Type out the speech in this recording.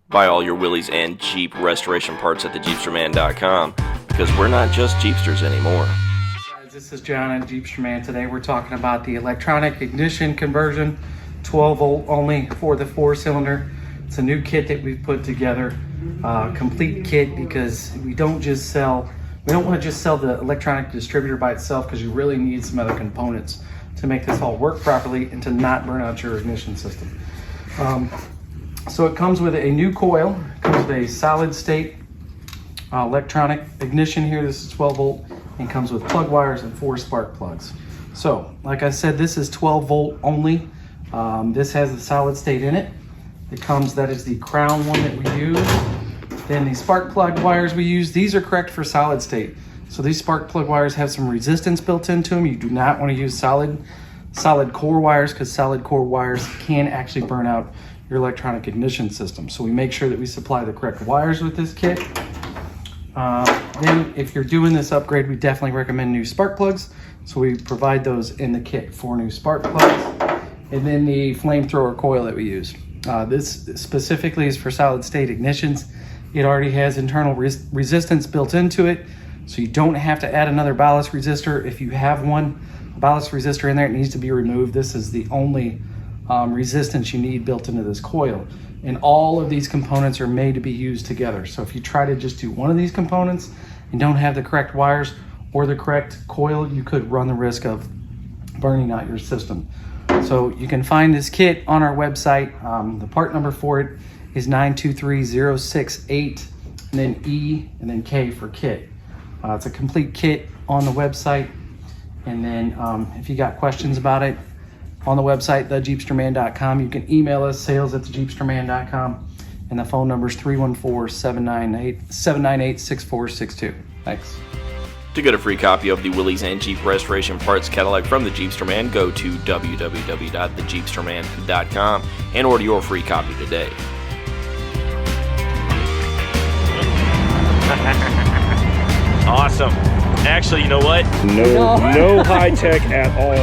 Buy all your Willys and Jeep restoration parts at thejeepsterman.com, because we're not just Jeepsters anymore. Guys, this is John at Jeepsterman. Today we're talking about the electronic ignition conversion, 12 volt only for the 4-cylinder. It's a new kit that we've put together, complete kit, because we don't want to just sell the electronic distributor by itself, because you really need some other components to make this all work properly and to not burn out your ignition system. So it comes with a new coil, it comes with a solid state electronic ignition here. This is 12 volt and comes with plug wires and 4 spark plugs. So like I said, this is 12 volt only. This has the solid state in it. That is the crown one that we use. Then the spark plug wires we use, these are correct for solid state. So these spark plug wires have some resistance built into them. You do not want to use solid core wires, because solid core wires can actually burn out your electronic ignition system. So we make sure that we supply the correct wires with this kit. Then if you're doing this upgrade, we definitely recommend new spark plugs. So we provide those in the kit, 4 new spark plugs. And then the flamethrower coil that we use. This specifically is for solid state ignitions. It already has internal resistance built into it, so you don't have to add another ballast resistor. If you have a ballast resistor in there, it needs to be removed. This is the only resistance you need built into this coil. And all of these components are made to be used together. So if you try to just do one of these components and don't have the correct wires or the correct coil, you could run the risk of burning out your system. So you can find this kit on our website. The part number for it is 923068, and then E and then K for kit. It's a complete kit on the website. And then if you got questions about it, on the website, thejeepsterman.com, you can email us, sales@thejeepsterman.com, and the phone number is 314-798-6462. Thanks. To get a free copy of the Willys and Jeep Restoration Parts catalog from the Jeepsterman, go to www.thejeepsterman.com and order your free copy today. Awesome. Actually, you know what? No high tech at all.